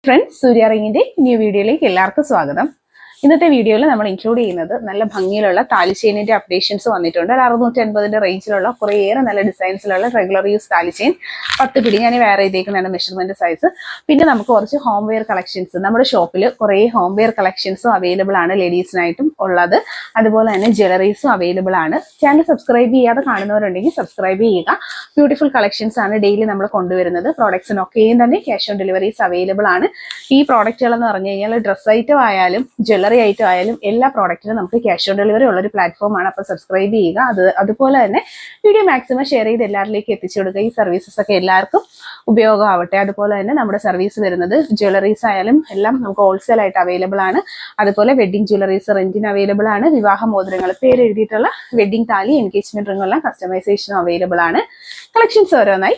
Friends, സൂര്യ റിങ്ങിന്റെ new വീഡിയോയിലേക്ക് എല്ലാവർക്കും സ്വാഗതം. ഇന്നത്തെ വീഡിയോയിൽ നമ്മൾ ഇൻക്ലൂഡ് ചെയ്യുന്നത് നല്ല ഭംഗിയിലുള്ള താലിച്ചെയിനിന്റെ അപ്ഡേഷൻസ് വന്നിട്ടുണ്ട്. ഒരു 650 റേഞ്ചിലുള്ള കുറേയേറെ നല്ല ഡിസൈൻസിലുള്ള റെഗുലർ യൂസ് താലിച്ചെയിൻ 10 പിടി ഞാൻ വേറെ ചെയ്തേക്കുന്നതാണ് മെഷർമെന്റ് സൈസ്. പിന്നെ നമുക്ക് കുറച്ച് ഹോം വെയർ കളക്ഷൻസ് നമ്മുടെ ഷോപ്പിൽ കുറേ ഹോം വെയർ കളക്ഷൻസും അവൈലബിൾ ആണ്, ലേഡീസിനായിട്ടും ഉള്ളത്. അതുപോലെ തന്നെ ജ്വല്ലറീസും അവൈലബിൾ ആണ്. ചാനൽ സബ്സ്ക്രൈബ് ചെയ്യാതെ കാണുന്നവരുണ്ടെങ്കിൽ സബ്സ്ക്രൈബ് ചെയ്യുക. ബ്യൂട്ടിഫുൾ കളക്ഷൻസ് ആണ് ഡെയിലി നമ്മൾ കൊണ്ടുവരുന്നത്. പ്രോഡക്ട്സിനൊക്കെയും തന്നെ ക്യാഷ് ഓൺ ഡെലിവറീസ് അവൈലബിൾ ആണ്. ഈ പ്രോഡക്റ്റുകൾ എന്ന് പറഞ്ഞു കഴിഞ്ഞാൽ ഡ്രസ് ഐറ്റം ആയാലും ജ്വല്ലറി ഐറ്റം ആയാലും എല്ലാ പ്രോഡക്റ്റിനും നമുക്ക് ക്യാഷ് ഓൺ ഡെലിവറി ഉള്ള ഒരു പ്ലാറ്റ്ഫോമാണ്. അപ്പോൾ സബ്സ്ക്രൈബ് ചെയ്യുക. അതുപോലെ തന്നെ വീഡിയോ മാക്സിമം ഷെയർ ചെയ്ത് എല്ലാവരിലേക്ക് എത്തിച്ചു കൊടുക്കുക. ഈ സർവീസസ് ഒക്കെ എല്ലാവർക്കും ഉപയോഗമാവട്ടെ. അതുപോലെ തന്നെ നമ്മുടെ സർവീസ് വരുന്നത് ജ്വല്ലറീസ് ആയാലും എല്ലാം നമുക്ക് ഹോൾസെയിൽ ആയിട്ട് അവൈലബിൾ ആണ്. അതുപോലെ വെഡിങ് ജ്വല്ലറീസ് റെന്റിന് അവൈലബിൾ ആണ്. വിവാഹ മോതിരങ്ങൾ പേര് എഴുതിയിട്ടുള്ള വെഡിങ് താലി, എൻഗേജ്മെന്റ് റിംഗ് എല്ലാം കസ്റ്റമൈസേഷനും അവൈലബിൾ ആണ്. കളക്ഷൻസ് ഓരോന്നായി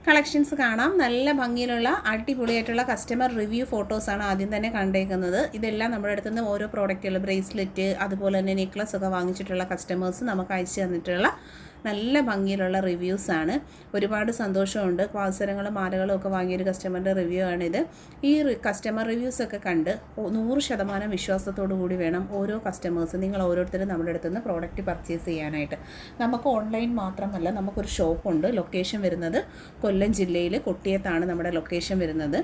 കളക്ഷൻസ് കാണാം. നല്ല ഭംഗിയിലുള്ള അടിപൊളിയായിട്ടുള്ള കസ്റ്റമർ റിവ്യൂ ഫോട്ടോസാണ് ആദ്യം തന്നെ കണ്ടേക്കുന്നത്. ഇതെല്ലാം നമ്മുടെ അടുത്ത് നിന്ന് ഓരോ പ്രോഡക്റ്റുകൾ, ബ്രേസ്ലെറ്റ് അതുപോലെ തന്നെ നെക്ലസ് ഒക്കെ വാങ്ങിച്ചിട്ടുള്ള കസ്റ്റമേഴ്സ് നമുക്ക് അയച്ചു തന്നിട്ടുള്ള നല്ല ഭംഗിയിലുള്ള റിവ്യൂസാണ്. ഒരുപാട് സന്തോഷമുണ്ട്. പാസരങ്ങളും മാലകളും ഒക്കെ വാങ്ങിയൊരു കസ്റ്റമറിൻ്റെ റിവ്യൂ ആണിത്. ഈ കസ്റ്റമർ റിവ്യൂസൊക്കെ കണ്ട് 100% വിശ്വാസത്തോടു കൂടി വേണം ഓരോ കസ്റ്റമേഴ്സ്, നിങ്ങൾ ഓരോരുത്തരും നമ്മുടെ അടുത്ത് നിന്ന് പ്രോഡക്റ്റ് പർച്ചേസ് ചെയ്യാനായിട്ട്. നമുക്ക് ഓൺലൈൻ മാത്രമല്ല, നമുക്കൊരു ഷോപ്പുണ്ട്. ലൊക്കേഷൻ വരുന്നത് കൊല്ലം ജില്ലയിൽ കൊട്ടിയത്താണ് നമ്മുടെ ലൊക്കേഷൻ വരുന്നത്.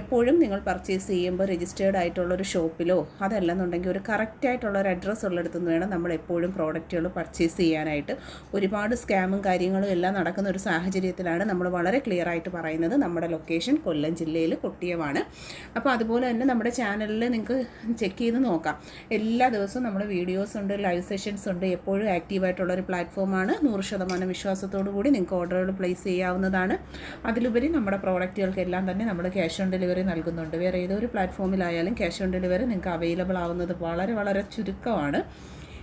എപ്പോഴും നിങ്ങൾ പർച്ചേസ് ചെയ്യുമ്പോൾ രജിസ്റ്റേർഡ് ആയിട്ടുള്ളൊരു ഷോപ്പിലോ അതല്ലെന്നുണ്ടെങ്കിൽ ഒരു കറക്റ്റായിട്ടുള്ളൊരു അഡ്രസ്സ് ഉള്ളിടത്തുനിന്ന് വേണം നമ്മൾ എപ്പോഴും പ്രോഡക്റ്റുകൾ പർച്ചേസ് ചെയ്യാനായിട്ട്. ഒരുപാട് സ്കാമും കാര്യങ്ങളും എല്ലാം നടക്കുന്ന ഒരു സാഹചര്യത്തിലാണ് നമ്മൾ വളരെ ക്ലിയർ ആയിട്ട് പറയുന്നത്. നമ്മുടെ ലൊക്കേഷൻ കൊല്ലം ജില്ലയിൽ കൊട്ടിയമാണ്. അപ്പോൾ അതുപോലെ തന്നെ നമ്മുടെ ചാനലിൽ നിങ്ങൾക്ക് ചെക്ക് ചെയ്ത് നോക്കാം. എല്ലാ ദിവസവും നമ്മുടെ വീഡിയോസ് ഉണ്ട്, ലൈവ് സെഷൻസ് ഉണ്ട്. എപ്പോഴും ആക്റ്റീവായിട്ടുള്ളൊരു പ്ലാറ്റ്ഫോമാണ്. 100% വിശ്വാസത്തോടു കൂടി നിങ്ങൾക്ക് ഓർഡറുകൾ പ്ലേസ് ചെയ്യാവുന്നതാണ്. അതിലുപരി നമ്മുടെ പ്രോഡക്റ്റുകൾക്കെല്ലാം തന്നെ നമ്മൾ ക്യാഷ് ഓൺ ഡെലിവറി നൽകുന്നുണ്ട്. വേറെ ഏതൊരു പ്ലാറ്റ്ഫോമിലായാലും ക്യാഷ് ഓൺ ഡെലിവറി നിങ്ങൾക്ക് അവൈലബിൾ ആവുന്നത് വളരെ വളരെ ചുരുക്കമാണ്.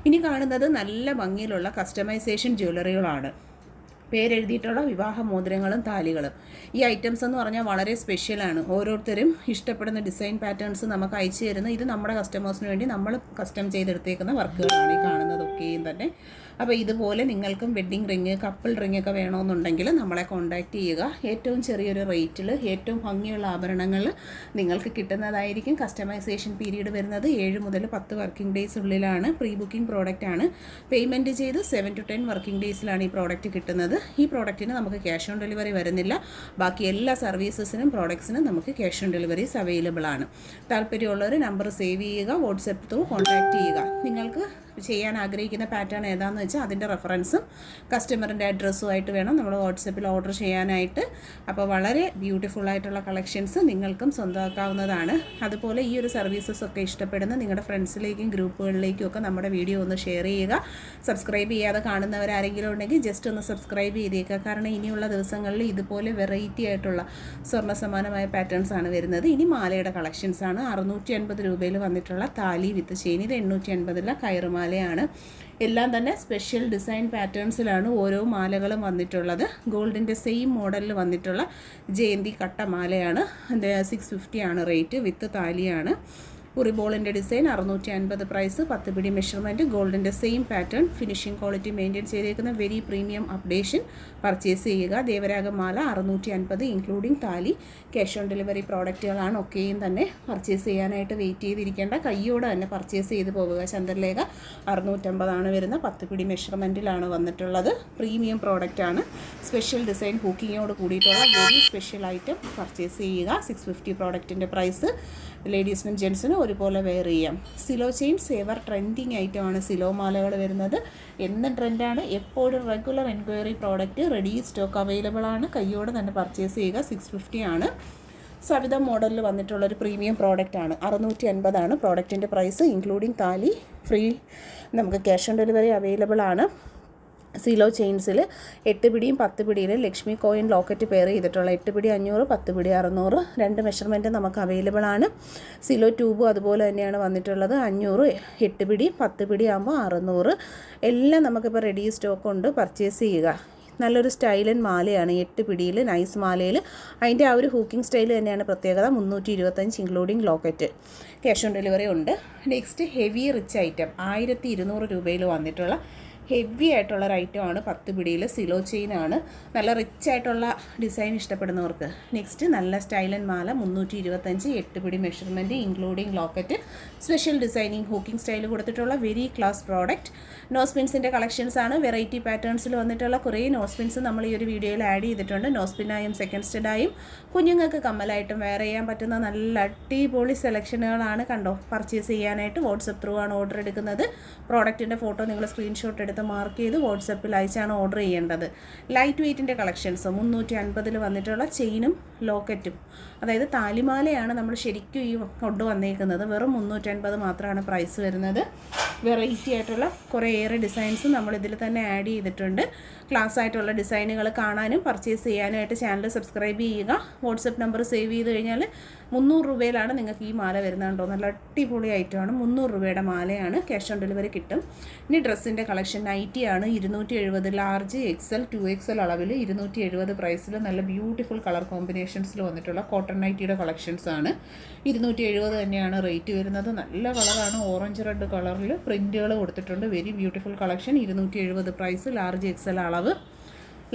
ഇനി കാണുന്നത് നല്ല ഭംഗിയിലുള്ള കസ്റ്റമൈസേഷൻ ജ്വല്ലറികളാണ്. പേരെഴുതിയിട്ടുള്ള വിവാഹ മോതിരങ്ങളും താലികളും. ഈ ഐറ്റംസ് എന്ന് പറഞ്ഞാൽ വളരെ സ്പെഷ്യലാണ്. ഓരോരുത്തരും ഇഷ്ടപ്പെടുന്ന ഡിസൈൻ പാറ്റേൺസ് നമുക്ക് അയച്ചു തരുന്ന ഇത് നമ്മുടെ കസ്റ്റമേഴ്സിന് വേണ്ടി നമ്മൾ കസ്റ്റം ചെയ്തെടുത്തേക്കുന്ന വർക്കുകളാണ് ഈ കാണുന്നതൊക്കെയും തന്നെ. അപ്പോൾ ഇതുപോലെ നിങ്ങൾക്കും വെഡ്ഡിങ് റിങ്, കപ്പിൾ റിങ് ഒക്കെ വേണമെന്നുണ്ടെങ്കിൽ നമ്മളെ കോൺടാക്റ്റ് ചെയ്യുക. ഏറ്റവും ചെറിയൊരു റേറ്റിൽ ഏറ്റവും ഭംഗിയുള്ള ആഭരണങ്ങൾ നിങ്ങൾക്ക് കിട്ടുന്നതായിരിക്കും. കസ്റ്റമൈസേഷൻ പീരീഡ് വരുന്നത് 7 മുതൽ 10 വർക്കിംഗ് ഡേയ്സ് ഉള്ളിലാണ്. പ്രീ ബുക്കിംഗ് പ്രോഡക്റ്റാണ്. പേയ്മെൻറ്റ് ചെയ്ത് 7 to 10 വർക്കിംഗ് ഡേയ്സിലാണ് ഈ പ്രോഡക്റ്റ് കിട്ടുന്നത്. ഈ പ്രോഡക്റ്റിന് നമുക്ക് ക്യാഷ് ഓൺ ഡെലിവറി വരുന്നില്ല. ബാക്കി എല്ലാ സർവീസസിനും പ്രോഡക്ട്സിനും നമുക്ക് ക്യാഷ് ഓൺ ഡെലിവറീസ് അവൈലബിൾ ആണ്. താല്പര്യമുള്ളവർ നമ്പർ സേവ് ചെയ്യുക, വാട്സപ്പ് ത്രൂ കോൺടാക്റ്റ് ചെയ്യുക. നിങ്ങൾക്ക് ചെയ്യാൻ ആഗ്രഹിക്കുന്ന പാറ്റേൺ ഏതാണെന്ന് വെച്ചാൽ അതിൻ്റെ റെഫറൻസും കസ്റ്റമറിൻ്റെ അഡ്രസ്സുമായിട്ട് വേണം നമ്മൾ വാട്സപ്പിൽ ഓർഡർ ചെയ്യാനായിട്ട്. അപ്പോൾ വളരെ ബ്യൂട്ടിഫുൾ ആയിട്ടുള്ള കളക്ഷൻസ് നിങ്ങൾക്കും സ്വന്തമാക്കാവുന്നതാണ്. അതുപോലെ ഈ ഒരു സർവീസസ് ഒക്കെ ഇഷ്ടപ്പെടുന്ന നിങ്ങളുടെ ഫ്രണ്ട്സിലേക്കും ഗ്രൂപ്പുകളിലേക്കും ഒക്കെ നമ്മുടെ വീഡിയോ ഒന്ന് ഷെയർ ചെയ്യുക. സബ്സ്ക്രൈബ് ചെയ്യാതെ കാണുന്നവരാരെങ്കിലും ഉണ്ടെങ്കിൽ ജസ്റ്റ് ഒന്ന് സബ്സ്ക്രൈബ് ചെയ്തേക്കുക. കാരണം ഇനിയുള്ള ദിവസങ്ങളിൽ ഇതുപോലെ വെറൈറ്റി ആയിട്ടുള്ള സ്വർണ്ണ സമാനമായ പാറ്റേൺസ് ആണ് വരുന്നത്. ഇനി മാലയുടെ കളക്ഷൻസാണ്. 650 രൂപയിൽ വന്നിട്ടുള്ള താലി വിത്ത് ചെയിൻ. ഇത് 850 കയറുമാല ാണ്. എല്ലാം തന്നെ സ്പെഷ്യൽ ഡിസൈൻ പാറ്റേൺസിലാണ് ഓരോ മാലകളും വന്നിട്ടുള്ളത്. ഗോൾഡിൻ്റെ സെയിം മോഡലിൽ വന്നിട്ടുള്ള ജയന്തി കട്ട മാലയാണ്. 650 ആണ് റേറ്റ്. വിത്ത് താലിയാണ്. ഉറിബോളിൻ്റെ ഡിസൈൻ 650 പ്രൈസ്. 10 പിടി മെഷർമെൻറ്റ്. ഗോൾഡിൻ്റെ same pattern. Finishing quality maintain ചെയ്തേക്കുന്ന വെരി പ്രീമിയം അപ്ഡേഷൻ പർച്ചേസ് ചെയ്യുക. ദേവരാഗമാല 650 ഇൻക്ലൂഡിങ് താലി. ക്യാഷ് ഓൺ ഡെലിവറി പ്രോഡക്റ്റുകളാണ്. ഒക്കെയും തന്നെ പർച്ചേസ് ചെയ്യാനായിട്ട് വെയിറ്റ് ചെയ്തിരിക്കേണ്ട. കയ്യോടെ തന്നെ പർച്ചേസ് ചെയ്ത് പോവുക. ചന്ദ്രലേഖ 650 വരുന്ന 10 പിടി മെഷർമെൻറ്റിലാണ് വന്നിട്ടുള്ളത്. പ്രീമിയം പ്രോഡക്റ്റാണ്. സ്പെഷ്യൽ ഡിസൈൻ ഹൂക്കിങ്ങോട് കൂടിയിട്ടുള്ള വെരി സ്പെഷ്യൽ ഐറ്റം പർച്ചേസ് ചെയ്യുക. 650 പ്രോഡക്റ്റിൻ്റെ പ്രൈസ്. ലേഡീസിനും ജെൻസിനും ഒരുപോലെ വെയർ ചെയ്യാം. സിലോ ചെയിൻ സേവർ ട്രെൻഡിങ് ഐറ്റമാണ്. സിലോ മാലകൾ വരുന്നത് എന്നും ട്രെൻഡാണ്. എപ്പോഴും regular enquiry product ready stock available ആണ്. കയ്യോടെ തന്നെ പർച്ചേസ് ചെയ്യുക. 650 ആണ്. സവിത മോഡലിൽ വന്നിട്ടുള്ളൊരു പ്രീമിയം പ്രോഡക്റ്റാണ്. 650 പ്രോഡക്റ്റിൻ്റെ പ്രൈസ്. ഇൻക്ലൂഡിങ് താലി. ഫ്രീ നമുക്ക് ക്യാഷ് ഓൺ ഡെലിവറി അവൈലബിൾ ആണ്. സിലോ ചെയിൻസിൽ 8 പിടിയും 10 പിടിയിലും ലക്ഷ്മി കോയിൻ ലോക്കറ്റ് പെയർ ചെയ്തിട്ടുള്ള 8 പിടി 500, 10 പിടി 600 രണ്ട് മെഷർമെൻറ്റ് നമുക്ക് അവൈലബിൾ ആണ്. സിലോ ട്യൂബും അതുപോലെ തന്നെയാണ് വന്നിട്ടുള്ളത്. 500, 8 പിടി 10 പിടി ആകുമ്പോൾ 600. എല്ലാം നമുക്കിപ്പോൾ റെഡി സ്റ്റോക്ക് ഉണ്ട്. പർച്ചേസ് ചെയ്യുക. നല്ലൊരു സ്റ്റൈലൻ മാലയാണ്. 8 പിടിയിൽ നൈസ് മാലയിൽ. അതിൻ്റെ ആ ഒരു ഹൂക്കിംഗ് സ്റ്റൈൽ തന്നെയാണ് പ്രത്യേകത. 325 including locket. Cash on delivery ഉണ്ട്. നെക്സ്റ്റ് ഹെവി റിച്ച് ഐറ്റം 1200 രൂപയിൽ വന്നിട്ടുള്ള ഹെവി ആയിട്ടുള്ള ഒരു ഐറ്റമാണ് 10 പിടിയിൽ സിലോ ചെയിനാണ്. നല്ല റിച്ച് ആയിട്ടുള്ള ഡിസൈൻ ഇഷ്ടപ്പെടുന്നവർക്ക്. നെക്സ്റ്റ് നല്ല സ്റ്റൈലൻ മാല 325 8 പിടി measurement including locket, special designing hooking style കൊടുത്തിട്ടുള്ള വെരി ക്ലാസ് പ്രോഡക്റ്റ്. നോസ്പിൻസിൻ്റെ കളക്ഷൻസ് ആണ്. വെറൈറ്റി പാറ്റേൺസിൽ വന്നിട്ടുള്ള കുറേ നോസ്പിൻസ് നമ്മൾ ഈ ഒരു വീഡിയോയിൽ ആഡ് ചെയ്തിട്ടുണ്ട്. നോസ്പിനായും സെക്കൻഡ് സ്റ്റഡായും കുഞ്ഞുങ്ങൾക്ക് കമ്മലായിട്ടും വെയർ ചെയ്യാൻ പറ്റുന്ന നല്ല അടിപൊളി സെലക്ഷനുകളാണ്. കണ്ടോ, പർച്ചേസ് ചെയ്യാനായിട്ട് വാട്സപ്പ് ത്രൂ ആണ് ഓർഡർ എടുക്കുന്നത്. പ്രോഡക്റ്റിൻ്റെ ഫോട്ടോ നിങ്ങൾ സ്ക്രീൻഷോട്ട് എടുത്ത് മാർക്ക് ചെയ്ത് വാട്സപ്പിൽ അയച്ചാണ് ഓർഡർ ചെയ്യേണ്ടത്. ലൈറ്റ് വെയ്റ്റിൻ്റെ കളക്ഷൻസ് 350 വന്നിട്ടുള്ള ചെയിനും ലോക്കറ്റും, അതായത് താലിമാലയാണ് നമ്മൾ ശരിക്കും ഈ കൊണ്ട് വന്നേക്കുന്നത്. വെറും 350 മാത്രമാണ് പ്രൈസ് വരുന്നത്. വെറൈറ്റി ആയിട്ടുള്ള കുറേയേറെ ഡിസൈൻസ് നമ്മൾ ഇതിൽ തന്നെ ആഡ് ചെയ്തിട്ടുണ്ട്. ക്ലാസ് ആയിട്ടുള്ള ഡിസൈനുകൾ കാണാനും പർച്ചേസ് ചെയ്യാനുമായിട്ട് ചാനൽ സബ്സ്ക്രൈബ് ചെയ്യുക. വാട്സപ്പ് നമ്പർ സേവ് ചെയ്ത് കഴിഞ്ഞാൽ 300 രൂപയിലാണ് നിങ്ങൾക്ക് ഈ മാല വരുന്നുണ്ടോ. നല്ല അടിപൊളി ഐറ്റമാണ്. 300 രൂപയുടെ മാലയാണ്. ക്യാഷ് ഓൺ ഡെലിവറി കിട്ടും. ഇനി ഡ്രസ്സിൻ്റെ കളക്ഷൻ നൈറ്റിയാണ്. 270 ലാർജ് XL 2XL അളവിൽ 270 പ്രൈസിൽ നല്ല ബ്യൂട്ടിഫുൾ കളർ കോമ്പിനേഷൻസിൽ വന്നിട്ടുള്ള കോട്ടൺ നൈറ്റിയുടെ കളക്ഷൻസ് ആണ്. 270 തന്നെയാണ് റേറ്റ് വരുന്നത്. നല്ല കളറാണ്. ഓറഞ്ച് റെഡ് കളറിൽ പ്രിൻറ്റുകൾ കൊടുത്തിട്ടുണ്ട്. Very beautiful collection. 270 price. Large XL അളവ്.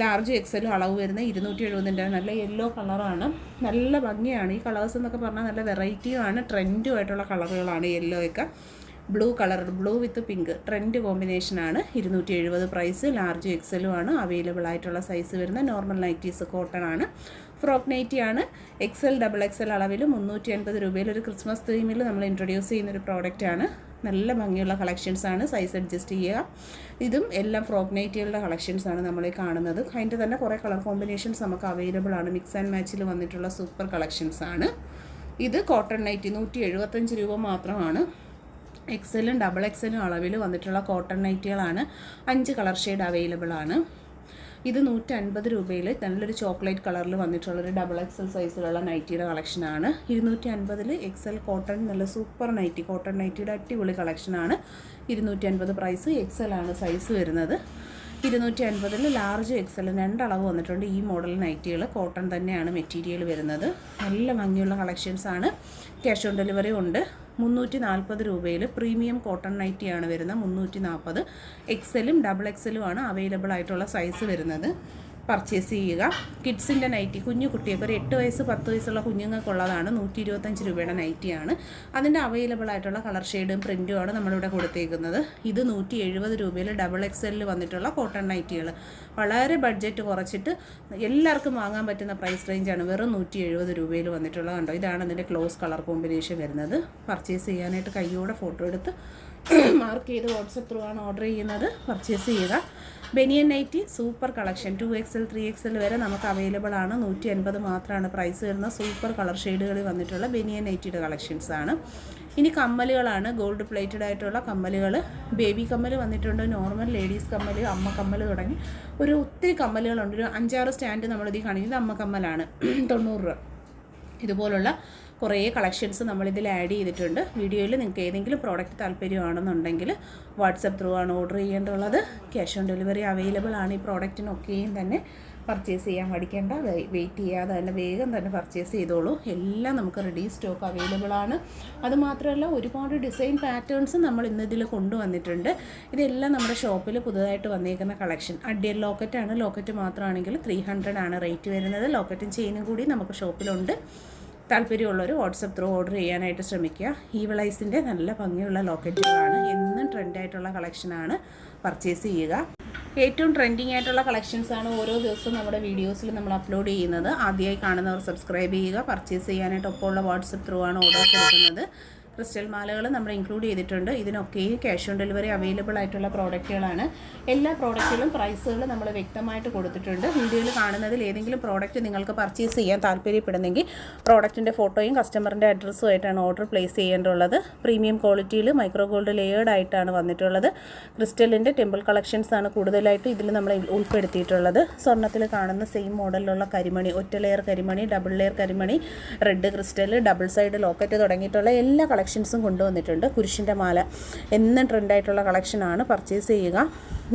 ലാർജ് XL അളവ് വരുന്ന 270. നല്ല യെല്ലോ കളറാണ്. നല്ല ഭംഗിയാണ്. ഈ കളേഴ്സ് എന്നൊക്കെ പറഞ്ഞാൽ നല്ല വെറൈറ്റിയുമാണ്. ട്രെൻഡുമായിട്ടുള്ള കളറുകളാണ്. യെല്ലോ ഒക്കെ ബ്ലൂ കളർ, ബ്ലൂ വിത്ത് പിങ്ക് ട്രെൻഡ് കോമ്പിനേഷനാണ്. 270 പ്രൈസ്. ലാർജ് XL ആണ് അവൈലബിൾ ആയിട്ടുള്ള സൈസ് വരുന്ന. നോർമൽ നൈറ്റീസ് കോട്ടൺ ആണ്. ഫ്രോക്ക് നൈറ്റിയാണ്. XL XXL അളവിൽ 350 രൂപയിൽ ഒരു ക്രിസ്മസ് തീമിൽ നമ്മൾ ഇൻട്രൊഡ്യൂസ് ചെയ്യുന്നൊരു പ്രോഡക്റ്റാണ്. നല്ല ഭംഗിയുള്ള കളക്ഷൻസാണ്. സൈസ് അഡ്ജസ്റ്റ് ചെയ്യുക. ഇതും എല്ലാം ഫ്രോക്ക് നൈറ്റികളുടെ കളക്ഷൻസാണ് നമ്മൾ കാണുന്നത്. അതിൻ്റെ തന്നെ കുറേ കളർ കോമ്പിനേഷൻസ് നമുക്ക് അവൈലബിൾ ആണ്. മിക്സ് ആൻഡ് മാച്ചിൽ വന്നിട്ടുള്ള സൂപ്പർ കളക്ഷൻസാണ്. ഇത് കോട്ടൺ നൈറ്റി 175 രൂപ മാത്രമാണ്. XLും XXLും അളവിൽ വന്നിട്ടുള്ള കോട്ടൺ നൈറ്റികളാണ്. 5 കളർ ഷെയ്ഡ് അവൈലബിൾ ആണ്. ഇത് 150 രൂപയിൽ നല്ലൊരു ചോക്ലേറ്റ് കളറിൽ വന്നിട്ടുള്ളൊരു XXL സൈസിലുള്ള നൈറ്റിയുടെ കളക്ഷനാണ്. 250 XL കോട്ടൺ നല്ല സൂപ്പർ നൈറ്റി, കോട്ടൺ നൈറ്റിയുടെ അടിപൊളി കളക്ഷനാണ്. 250 പ്രൈസ്. XL ആണ് സൈസ് വരുന്നത്. 250 ലാർജ് XL 2 അളവ് വന്നിട്ടുണ്ട്. ഈ മോഡൽ നൈറ്റികൾ കോട്ടൺ തന്നെയാണ് മെറ്റീരിയൽ വരുന്നത്. നല്ല ഭംഗിയുള്ള കളക്ഷൻസാണ്. ക്യാഷ് ഓൺ ഡെലിവറി ഉണ്ട്. 340 രൂപയിൽ പ്രീമിയം കോട്ടൺ നൈറ്റിയാണ് വരുന്നത്. 340. XLും XXLും ആണ് അവൈലബിൾ ആയിട്ടുള്ള സൈസ് വരുന്നത്. പർച്ചേസ് ചെയ്യുക. കിഡ്സിൻ്റെ നൈറ്റി കുഞ്ഞു കുട്ടിയൊക്കെ ഒരു 8 വയസ്സ് 10 വയസ്സുള്ള കുഞ്ഞുങ്ങൾക്കുള്ളതാണ്. 125 രൂപയുടെ നൈറ്റിയാണ്. അതിൻ്റെ അവൈലബിൾ ആയിട്ടുള്ള കളർ ഷെയ്ഡും പ്രിൻറ്റുമാണ് നമ്മളിവിടെ കൊടുത്തേക്കുന്നത്. ഇത് 170 രൂപയിൽ XXLിൽ വന്നിട്ടുള്ള കോട്ടൺ നൈറ്റികൾ. വളരെ ബഡ്ജറ്റ് കുറച്ചിട്ട് എല്ലാവർക്കും വാങ്ങാൻ പറ്റുന്ന പ്രൈസ് റേഞ്ചാണ്. വെറും 170 രൂപയിൽ വന്നിട്ടുള്ള കണ്ടോ. ഇതാണ് അതിൻ്റെ ക്ലോസ് കളർ കോമ്പിനേഷൻ വരുന്നത്. പർച്ചേസ് ചെയ്യാനായിട്ട് കയ്യോടെ ഫോട്ടോ എടുത്ത് മാർക്ക് ചെയ്ത് വാട്സപ്പ് ത്രൂ ആണ് ഓർഡർ ചെയ്യുന്നത്. പർച്ചേസ് ചെയ്യുക. ബനിയൻ nightie super collection 2XL 3XL വരെ നമുക്ക് അവൈലബിൾ ആണ്. 150 മാത്രമാണ് പ്രൈസ് വരുന്ന സൂപ്പർ കളർ ഷെയ്ഡുകളിൽ വന്നിട്ടുള്ള ബനിയൻ നൈറ്റിയുടെ കളക്ഷൻസ് ആണ്. ഇനി കമ്മലുകളാണ്. ഗോൾഡ് പ്ലേറ്റഡ് ആയിട്ടുള്ള കമ്മലുകൾ. ബേബി കമ്മൽ വന്നിട്ടുണ്ട്. നോർമൽ ലേഡീസ് കമ്മൽ, അമ്മ കമ്മൽ തുടങ്ങി ഒരു ഒത്തിരി കമ്മലുകളുണ്ട്. ഒരു 5-6 സ്റ്റാൻഡ് നമ്മളിത് കാണിക്കുന്നത് അമ്മ കമ്മലാണ്. 90 രൂപ. ഇതുപോലുള്ള കുറേ കളക്ഷൻസ് നമ്മളിതിൽ ആഡ് ചെയ്തിട്ടുണ്ട്. വീഡിയോയിൽ നിങ്ങൾക്ക് ഏതെങ്കിലും പ്രോഡക്റ്റ് താല്പര്യമാണെന്നുണ്ടെങ്കിൽ വാട്സപ്പ് ത്രൂ ആണ് ഓർഡർ ചെയ്യേണ്ടുള്ളത്. ക്യാഷ് ഓൺ ഡെലിവറി അവൈലബിൾ ആണ്. ഈ പ്രോഡക്റ്റിനൊക്കെയും തന്നെ പർച്ചേസ് ചെയ്യാൻ മടിക്കേണ്ട. വെയിറ്റ് ചെയ്യാതെ തന്നെ വേഗം തന്നെ പർച്ചേസ് ചെയ്തോളൂ. എല്ലാം നമുക്ക് റെഡി സ്റ്റോക്ക് അവൈലബിൾ ആണ്. അതുമാത്രമല്ല ഒരുപാട് ഡിസൈൻ പാറ്റേൺസ് നമ്മൾ ഇന്നിതിൽ കൊണ്ടുവന്നിട്ടുണ്ട്. ഇതെല്ലാം നമ്മുടെ ഷോപ്പിൽ പുതുതായിട്ട് വന്നേക്കുന്ന കളക്ഷൻ. അഡിയൽ ലോക്കറ്റാണ്. ലോക്കറ്റ് മാത്രമാണെങ്കിൽ 300 ആണ് റേറ്റ് വരുന്നത്. ലോക്കറ്റും ചെയിനും കൂടി നമുക്ക് ഷോപ്പിലുണ്ട്. താല്പര്യമുള്ളവർ വാട്സപ്പ് ത്രൂ ഓർഡർ ചെയ്യാനായിട്ട് ശ്രമിക്കുക. ഈവളൈസിൻ്റെ നല്ല ഭംഗിയുള്ള ലോക്കറ്റുകളാണ്. എന്നും ട്രെൻഡായിട്ടുള്ള കളക്ഷനാണ്. പർച്ചേസ് ചെയ്യുക. ഏറ്റവും ട്രെൻഡിങ് ആയിട്ടുള്ള കളക്ഷൻസാണ് ഓരോ ദിവസവും നമ്മുടെ വീഡിയോസിൽ നമ്മൾ അപ്ലോഡ് ചെയ്യുന്നത്. ആദ്യമായി കാണുന്നവർ സബ്സ്ക്രൈബ് ചെയ്യുക. പർച്ചേസ് ചെയ്യാനായിട്ട് ഒപ്പമുള്ള വാട്സപ്പ് ത്രൂ ആണ് ഓർഡേഴ്സ് എടുക്കുന്നത്. ക്രിസ്റ്റൽ മാലകൾ നമ്മൾ ഇൻക്ലൂഡ് ചെയ്തിട്ടുണ്ട്. ഇതിനൊക്കെയും ക്യാഷ് ഓൺ ഡെലിവറി അവൈലബിൾ ആയിട്ടുള്ള പ്രോഡക്റ്റുകളാണ്. എല്ലാ പ്രോഡക്റ്റുകളും പ്രൈസുകൾ നമ്മൾ വ്യക്തമായിട്ട് കൊടുത്തിട്ടുണ്ട്. വീഡിയോയിൽ കാണുന്നതിൽ ഏതെങ്കിലും പ്രോഡക്റ്റ് നിങ്ങൾക്ക് പർച്ചേസ് ചെയ്യാൻ താല്പര്യപ്പെടുന്നെങ്കിൽ പ്രോഡക്റ്റിൻ്റെ ഫോട്ടോയും കസ്റ്റമറിൻ്റെ അഡ്രസ്സും ആയിട്ടാണ് ഓർഡർ പ്ലേസ് ചെയ്യേണ്ടുള്ളത്. പ്രീമിയം ക്വാളിറ്റിയിൽ മൈക്രോ ഗോൾഡ് ലെയേർഡ് ആയിട്ടാണ് വന്നിട്ടുള്ളത്. ക്രിസ്റ്റലിൻ്റെ ടെമ്പിൾ കളക്ഷൻസ് ആണ് കൂടുതലായിട്ട് ഇതിൽ നമ്മൾ ഉൾപ്പെടുത്തിയിട്ടുള്ളത്. സ്വർണ്ണത്തിൽ കാണുന്ന സെയിം മോഡലിലുള്ള കരിമണി, ഒറ്റ ലെയർ കരിമണി, ഡബിൾ ലെയർ കരിമണി, red crystal, double side locket തുടങ്ങിയിട്ടുള്ള എല്ലാ കളക്ഷൻസും കൊണ്ടുവന്നിട്ടുണ്ട്. കുരിശിൻ്റെ മാല എന്നും ട്രെൻഡായിട്ടുള്ള കളക്ഷനാണ്, പർച്ചേസ് ചെയ്യുക.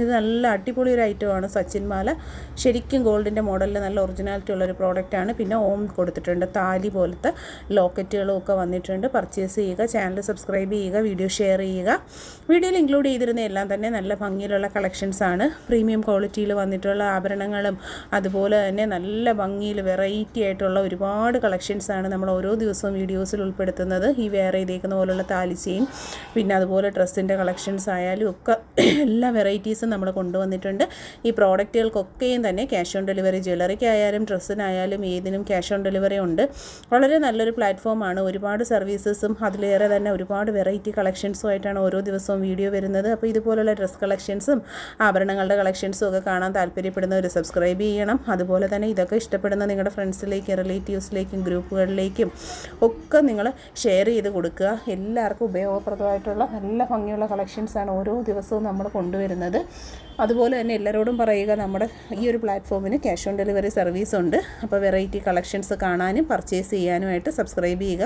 ഇത് നല്ല അടിപൊളി ഒരു ഐറ്റമാണ്. സച്ചിൻ മാല ശരിക്കും ഗോൾഡിൻ്റെ മോഡലിൽ നല്ല ഒറിജിനാലിറ്റി ഉള്ളൊരു പ്രോഡക്റ്റാണ്. പിന്നെ ഓം കൊടുത്തിട്ടുണ്ട്, താലി പോലത്തെ ലോക്കറ്റുകളും ഒക്കെ വന്നിട്ടുണ്ട്. പർച്ചേസ് ചെയ്യുക, ചാനൽ സബ്സ്ക്രൈബ് ചെയ്യുക, വീഡിയോ ഷെയർ ചെയ്യുക. വീഡിയോയിൽ ഇൻക്ലൂഡ് ചെയ്തിരുന്ന എല്ലാം തന്നെ നല്ല ഭംഗിയിലുള്ള കളക്ഷൻസാണ്. പ്രീമിയം ക്വാളിറ്റിയിൽ വന്നിട്ടുള്ള ആഭരണങ്ങളും അതുപോലെ തന്നെ നല്ല ഭംഗിയിൽ വെറൈറ്റി ആയിട്ടുള്ള ഒരുപാട് കളക്ഷൻസാണ് നമ്മൾ ഓരോ ദിവസവും വീഡിയോസിൽ ഉൾപ്പെടുത്തുന്നത്. ഈ വെയർ ചെയ്തേക്കുന്ന പോലുള്ള താലിച്ചയും പിന്നെ അതുപോലെ ഡ്രസ്സിൻ്റെ കളക്ഷൻസ് ആയാലും ഒക്കെ എല്ലാ വെറൈറ്റീസും നമ്മൾ കൊണ്ടുവന്നിട്ടുണ്ട്. ഈ പ്രോഡക്റ്റുകൾക്കൊക്കെയും തന്നെ ക്യാഷ് ഓൺ ഡെലിവറി, ജ്വല്ലറിക്കായാലും ഡ്രസ്സിനായാലും ഏതിനും ക്യാഷ് ഓൺ ഡെലിവറി ഉണ്ട്. വളരെ നല്ലൊരു പ്ലാറ്റ്ഫോമാണ്. ഒരുപാട് സർവീസസും അതിലേറെ തന്നെ ഒരുപാട് വെറൈറ്റി കളക്ഷൻസും ആയിട്ടാണ് ഓരോ ദിവസവും വീഡിയോ വരുന്നത്. അപ്പോൾ ഇതുപോലുള്ള ഡ്രസ് കളക്ഷൻസും ആഭരണങ്ങളുടെ കളക്ഷൻസും ഒക്കെ കാണാൻ താല്പര്യപ്പെടുന്നവർ സബ്സ്ക്രൈബ് ചെയ്യണം. അതുപോലെ തന്നെ ഇതൊക്കെ ഇഷ്ടപ്പെടുന്ന നിങ്ങളുടെ ഫ്രണ്ട്സിലേക്കും റിലേറ്റീവ്സിലേക്കും ഗ്രൂപ്പുകളിലേക്കും ഒക്കെ നിങ്ങൾ ഷെയർ ചെയ്ത് കൊടുക്കുക. എല്ലാവർക്കും ഉപയോഗപ്രദമായിട്ടുള്ള നല്ല ഭംഗിയുള്ള കളക്ഷൻസാണ് ഓരോ ദിവസവും നമ്മൾ കൊണ്ടുവരുന്നത്. അതുപോലെ തന്നെ എല്ലാവരോടും പറയുക, നമ്മുടെ ഈ ഒരു പ്ലാറ്റ്ഫോമിന് ക്യാഷ് ഓൺ ഡെലിവറി സർവീസ് ഉണ്ട്. അപ്പോൾ വെറൈറ്റി കളക്ഷൻസ് കാണാനും പർച്ചേസ് ചെയ്യാനുമായിട്ട് സബ്സ്ക്രൈബ് ചെയ്യുക.